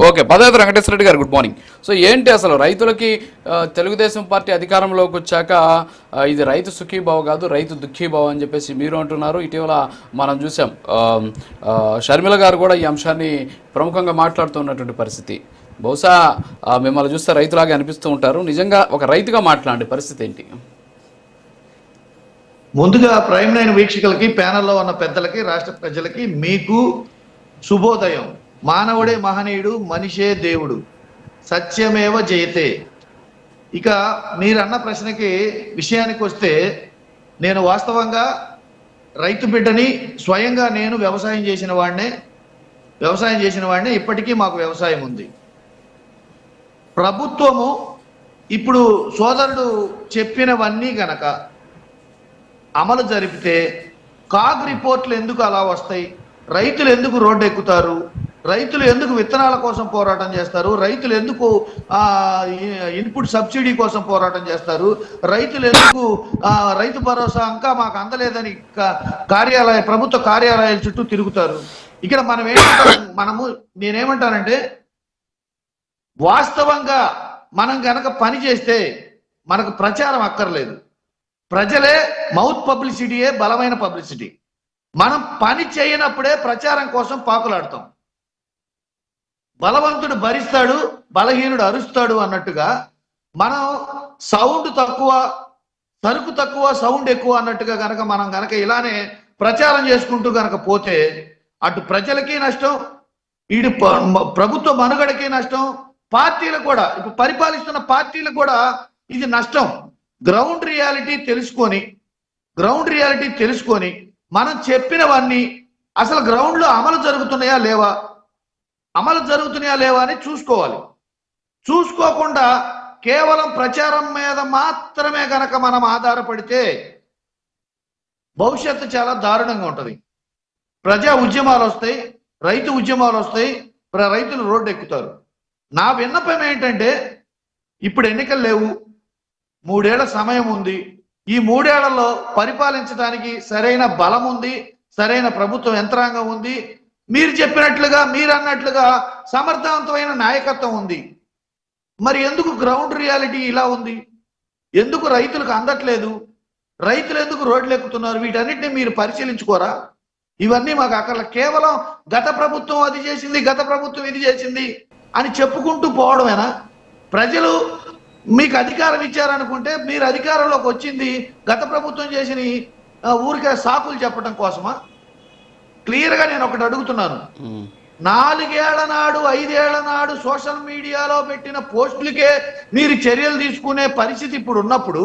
Okay, పదవి వెంకటేశ్వర రెడ్డి గారు good morning. So ఏంటి అసలు రైతులకి తెలుగుదేశం పార్టీ అధికారంలోకి వచ్చాక ఇది రైతు సుఖీభావ కాదు రైతు దుఃఖీభావ అని చెప్పేసి మీరు అంటున్నారు. ఇటీవల మనం చూసాం షర్మిల గారు కూడా ఈ అంశాన్ని ప్రముఖంగా మాట్లాడుతున్నటువంటి పరిస్థితి. బహుశా మిమ్మల్ని చూస్తే రైతులాగే అనిపిస్తూ ఉంటారు. నిజంగా ఒక రైతుగా మాట్లాడే పరిస్థితి ఏంటి? ముందుగా ప్రైమ్ లైన్ వీక్షకులకి, ప్యానెల్లో ఉన్న పెద్దలకి, రాష్ట్ర ప్రజలకి మీకు శుభోదయం. మానవుడే మహనీయుడు, మనిషే దేవుడు, సత్యమేవ జయతే. ఇక మీరన్న ప్రశ్నకి విషయానికి వస్తే, నేను వాస్తవంగా రైతు బిడ్డని, స్వయంగా నేను వ్యవసాయం చేసిన వాడినే. ఇప్పటికీ మాకు వ్యవసాయం ఉంది. ప్రభుత్వము ఇప్పుడు సోదరుడు చెప్పినవన్నీ గనక అమలు జరిపితే కాగ్ రిపోర్ట్లు ఎందుకు అలా వస్తాయి? రైతులు ఎందుకు రోడ్డు ఎక్కుతారు? రైతులు ఎందుకు విత్తనాల కోసం పోరాటం చేస్తారు? రైతులు ఎందుకు ఇన్పుట్ సబ్సిడీ కోసం పోరాటం చేస్తారు? రైతులు ఎందుకు రైతు భరోసా ఇంకా మాకు అందలేదని ప్రభుత్వ కార్యాలయాల చుట్టూ తిరుగుతారు? ఇక్కడ నేనేమంటానంటే, వాస్తవంగా మనం గనక పని చేస్తే మనకు ప్రచారం అక్కర్లేదు. ప్రజలే మౌత్ పబ్లిసిటీయే బలమైన పబ్లిసిటీ. మనం పని చేయనప్పుడే ప్రచారం కోసం పాకులాడతాం. బలవంతుడు భరిస్తాడు, బలహీనుడు అరుస్తాడు అన్నట్టుగా మనం సౌండ్ తక్కువ, సరుకు తక్కువ, సౌండ్ ఎక్కువ అన్నట్టుగా మనం గనక ఇలానే ప్రచారం చేసుకుంటూ గనక పోతే అటు ప్రజలకి నష్టం, ఇటు ప్రభుత్వ మనుగడకి నష్టం, పార్టీలకు కూడా, ఇప్పుడు పరిపాలిస్తున్న పార్టీలకు కూడా ఇది నష్టం. గ్రౌండ్ రియాలిటీ తెలుసుకొని మనం చెప్పినవన్నీ అసలు గ్రౌండ్లో అమలు జరుగుతున్నాయా లేవా అని చూసుకోవాలి. చూసుకోకుండా కేవలం ప్రచారం మీద మాత్రమే గనక మనం ఆధారపడితే భవిష్యత్తు చాలా దారుణంగా ఉంటుంది. ప్రజా ఉద్యమాలు వస్తాయి, రైతు ఉద్యమాలు వస్తాయి, రైతులు రోడ్డు ఎక్కుతారు. నా విన్నపం ఏంటంటే, ఇప్పుడు ఎన్నికలు లేవు, 3 ఏళ్ల సమయం ఉంది. ఈ 3 ఏళ్లలో పరిపాలించడానికి సరైన బలం ఉంది, సరైన ప్రభుత్వ యంత్రాంగం ఉంది, మీరు అన్నట్లుగా సమర్థవంతమైన నాయకత్వం ఉంది. మరి ఎందుకు గ్రౌండ్ రియాలిటీ ఇలా ఉంది? ఎందుకు రైతులకు అందట్లేదు? రైతులు ఎందుకు రోడ్లు ఎక్కుతున్నారు? వీటన్నిటిని మీరు పరిశీలించుకోరా? ఇవన్నీ మాకు అక్కడ కేవలం గత ప్రభుత్వం అది చేసింది, గత ప్రభుత్వం ఇది చేసింది అని చెప్పుకుంటూ పోవడమేనా? ప్రజలు మీకు అధికారం ఇచ్చారనుకుంటే మీరు అధికారంలోకి వచ్చింది గత ప్రభుత్వం చేసిన ఊరికే సాకులు చెప్పడం కోసమా? క్లియర్గా నేను ఒకటి అడుగుతున్నాను. 4 ఏళ్ల నాడు, 5 ఏళ్ల నాడు సోషల్ మీడియాలో పెట్టిన పోస్టులకే మీరు చర్యలు తీసుకునే పరిస్థితి ఇప్పుడు ఉన్నప్పుడు,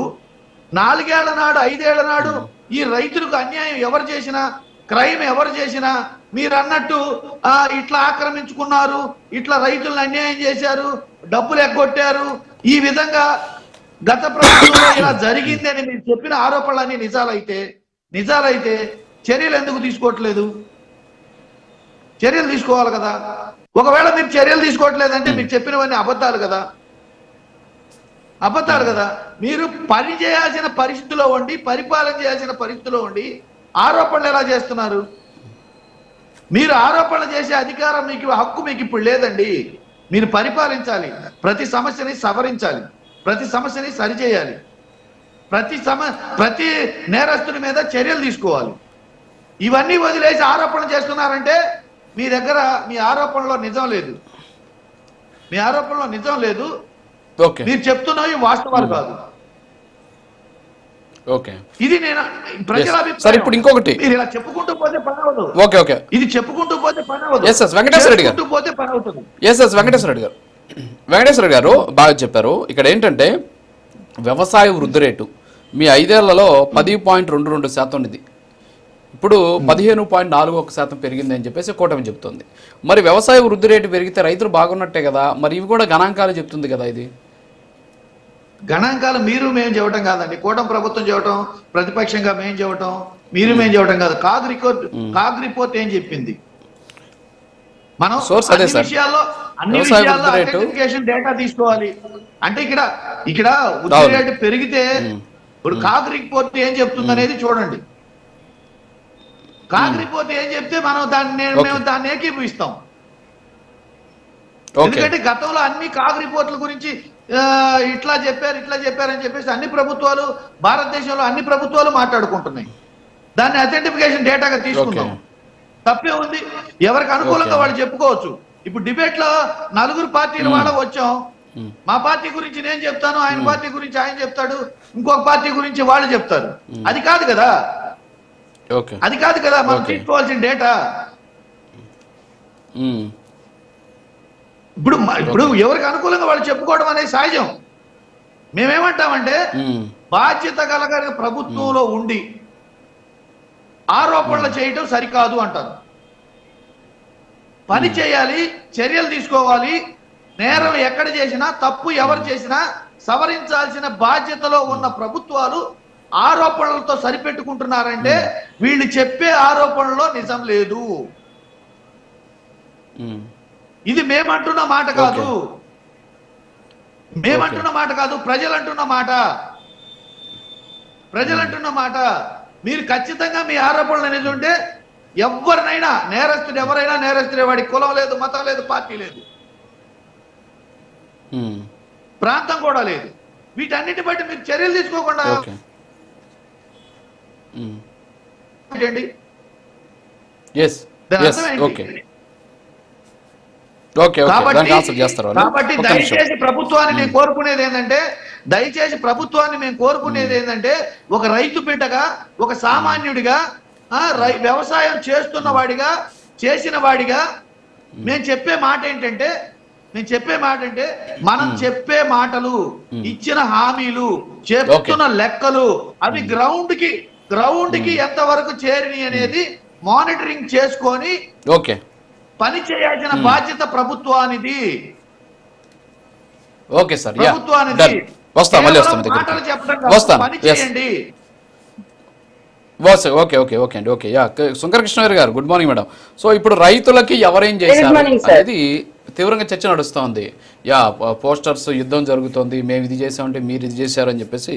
4 ఏళ్ల నాడు, 5 ఏళ్ల నాడు ఈ రైతులకు అన్యాయం ఎవరు చేసినా, క్రైమ్ ఎవరు చేసినా, మీరు అన్నట్టు ఇట్లా ఆక్రమించుకున్నారు, ఇట్లా రైతులను అన్యాయం చేశారు, డబ్బులు ఎగ్గొట్టారు, ఈ విధంగా గత ప్రభుత్వంలో ఇలా జరిగింది అని మీరు చెప్పిన ఆరోపణలన్నీ నిజాలైతే చర్యలు ఎందుకు తీసుకోవట్లేదు? చర్యలు తీసుకోవాలి కదా. ఒకవేళ మీరు చర్యలు తీసుకోవట్లేదంటే మీరు చెప్పినవన్నీ అబద్ధాలు కదా. మీరు పని చేయాల్సిన పరిస్థితిలో ఉండి, పరిపాలన చేయాల్సిన పరిస్థితిలో ఉండి ఆరోపణలు ఎలా చేస్తున్నారు? మీరు ఆరోపణలు చేసే అధికారం హక్కు మీకు ఇప్పుడు లేదండి. మీరు పరిపాలించాలి, ప్రతి సమస్యని సవరించాలి, ప్రతి సమస్యని సరిచేయాలి, ప్రతి నేరస్తుని మీద చర్యలు తీసుకోవాలి. ఇవన్నీ వదిలేసి ఆరోపణ చేస్తున్నారంటే మీ ఆరోపణలో నిజం లేదు. మీరు చెప్తున్నవి వాస్తవాలు కాదు. ఇది నేను ప్రజల అభిప్రాయం. ఇప్పుడు ఇంకొకటి, మీరు ఇలా చెప్పుకుంటూ పోతే పని అవ్వదు. ఇది చెప్పుకుంటూ పోతే పని అవ్వదు. వెంకటేశ్వర రెడ్డి గారు బాగా చెప్పారు. ఇక్కడ ఏంటంటే, వ్యవసాయ వృద్ధి రేటు మీ 5 ఏళ్లలో 10.22% ఇది. ఇప్పుడు 15.41% పెరిగింది అని చెప్పేసి కూటమి చెప్తుంది. మరి వ్యవసాయ వృద్ధి రేటు పెరిగితే రైతులు బాగున్నట్టే కదా. మరి ఇవి కూడా గణాంకాలు చెప్తుంది కదా. ఇది గణాంకాలు మేము చెప్పటం కాదండి, కూటమి ప్రభుత్వం చెప్పటం, ప్రతిపక్షంగా మేము చెప్పటం, మేము చెప్పటం కాదు. కాగ్ రిపోర్ట్ ఏం చెప్పింది? మనం అన్ని విషయాల్లో ఐడెంటిఫికేషన్ డేటా తీసుకోవాలి. అంటే ఇక్కడ వృద్ధి రేటు పెరిగితే ఇప్పుడు కాగ్ రిపోర్ట్ ఏం చెప్తుంది అనేది చూడండి. కాగ్ రిపోర్ట్ ఏం చెప్తే మేము దాన్ని ఏకీభవిస్తాం. ఎందుకంటే గతంలో అన్ని కాగ్ రిపోర్ట్ల గురించి ఇట్లా చెప్పారని చెప్పేసి అన్ని ప్రభుత్వాలు, భారతదేశంలో అన్ని ప్రభుత్వాలు మాట్లాడుకుంటున్నాయి. దాన్ని అథెంటిఫికేషన్ డేటాగా తీసుకుందాం, తప్పే ఉంది. ఎవరికి అనుకూలంగా వాళ్ళు చెప్పుకోవచ్చు. ఇప్పుడు డిబేట్ లో నలుగురు పార్టీల వాళ్ళ వచ్చాం, మా పార్టీ గురించి నేను చెప్తాను, ఆయన పార్టీ గురించి ఆయన చెప్తాడు, ఇంకొక పార్టీ గురించి వాళ్ళు చెప్తారు. అది కాదు కదా, అది కాదు కదా మనం తీసుకోవాల్సిన డేటా. ఇప్పుడు ఎవరికి అనుకూలంగా వాళ్ళు చెప్పుకోవడం అనేది సహజం. మేమేమంటామంటే బాధ్యత కలగని ప్రభుత్వంలో ఉండి ఆరోపణలు చేయటం సరికాదు అంటారు. పని చేయాలి, చర్యలు తీసుకోవాలి. నేరాలు ఎక్కడ చేసినా, తప్పు ఎవరు చేసినా సవరించాల్సిన బాధ్యతలో ఉన్న ప్రభుత్వాలు ఆరోపణలతో సరిపెట్టుకుంటున్నారంటే వీళ్ళు చెప్పే ఆరోపణలో నిజం లేదు. ఇది మేమంటున్న మాట కాదు, మేమంటున్న మాట కాదు, ప్రజలంటున్న మాట. ప్రజలంటున్న మాట. మీరు ఖచ్చితంగా మీ ఆరోపణలు అనేది ఉంటే ఎవరినైనా నేరస్తుడు, ఎవరైనా నేరస్తుడే. వాడికి కులం లేదు, మతం లేదు, పార్టీ లేదు, ప్రాంతం కూడా లేదు. వీటన్నిటి బట్టి మీరు చర్యలు తీసుకోకుండా కాబట్టి దయచేసి ప్రభుత్వాన్ని మేము కోరుకునేది ఏంటంటే, ఒక రైతు బిడ్డగా, ఒక సామాన్యుడిగా, వ్యవసాయం చేస్తున్న వాడిగా, చేసిన వాడిగా మేము చెప్పే మాట ఏంటంటే, మనం చెప్పే మాటలు, ఇచ్చిన హామీలు, చెప్తున్న లెక్కలు అవి గ్రౌండ్ కి ఎంతవరకు చేరిని అనేది మానిటరింగ్ చేసుకొని పని చేయాల్సిన బాధ్యత ప్రభుత్వానిది. ప్రభుత్వానిది. మాటలు చెప్పడం పని చేయండి. శంకర కృష్ణ గారు గుడ్ మార్నింగ్ మేడం. సో ఇప్పుడు రైతులకి ఎవరేం చేశారు అనేది తీవ్రంగా చర్చ నడుస్తోంది. పోస్టర్స్ యుద్ధం జరుగుతోంది, మేము ఇది చేసామంటే మీరు ఇది చేశారని చెప్పేసి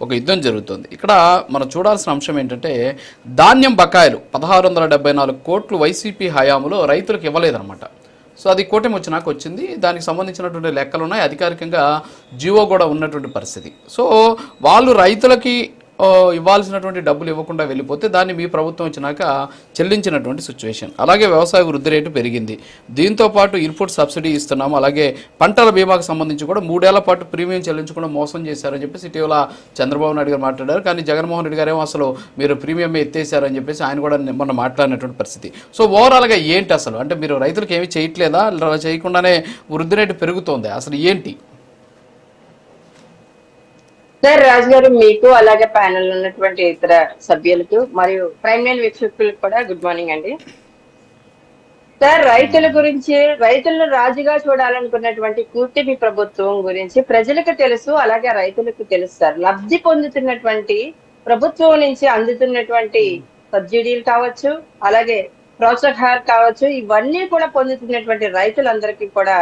ఒక యుద్ధం జరుగుతుంది. ఇక్కడ మనం చూడాల్సిన అంశం ఏంటంటే, ధాన్యం బకాయిలు 1674 కోట్లు వైసీపీ హయాంలో రైతులకు ఇవ్వలేదన్నమాట. సో అది కూటమి వచ్చినాక వచ్చింది. దానికి సంబంధించినటువంటి లెక్కలు ఉన్నాయి, అధికారికంగా జీవో కూడా ఉన్నటువంటి పరిస్థితి. సో వాళ్ళు రైతులకి ఇవ్వాల్సినటువంటి డబ్బులు ఇవ్వకుండా వెళ్ళిపోతే దాన్ని మీ ప్రభుత్వం వచ్చినాక చెల్లించినటువంటి సిచ్యువేషన్. అలాగే వ్యవసాయ వృద్ధి రేటు పెరిగింది, దీంతోపాటు ఇన్పుట్ సబ్సిడీ ఇస్తున్నాము, అలాగే పంటల బీమాకు సంబంధించి కూడా 3 ఏళ్ల పాటు ప్రీమియం చెల్లించకుండా మోసం చేశారని చెప్పేసి ఇటీవల చంద్రబాబు నాయుడు గారు మాట్లాడారు. కానీ జగన్మోహన్ రెడ్డి గారేమో అసలు మీరు ప్రీమియం ఎత్తేసారని చెప్పేసి ఆయన కూడా మొన్న మాట్లాడినటువంటి పరిస్థితి. సో ఓవరాల్గా ఏంటి అసలు, అంటే మీరు రైతులకు ఏమీ చేయట్లేదా, చేయకుండానే వృద్ధి రేటు పెరుగుతోంది, అసలు ఏంటి? సార్ రాజు గారు, మీకు అలాగే ప్యానెల్ ఉన్నటువంటి ఇతర సభ్యులకు మరియు ప్రైమ్ లైన్ వీక్షకులకు కూడా గుడ్ మార్నింగ్ అండి. సార్, రైతుల గురించి, రైతులను రాజుగా చూడాలనుకున్నటువంటి కూటమి ప్రభుత్వం గురించి ప్రజలకు తెలుసు, అలాగే రైతులకు తెలుసు సార్. లబ్ధి పొందుతున్నటువంటి ప్రభుత్వం నుంచి అందుతున్నటువంటి సబ్సిడీలు కావచ్చు, అలాగే ప్రోత్సాహాలు కావచ్చు, ఇవన్నీ కూడా పొందుతున్నటువంటి రైతులందరికీ కూడా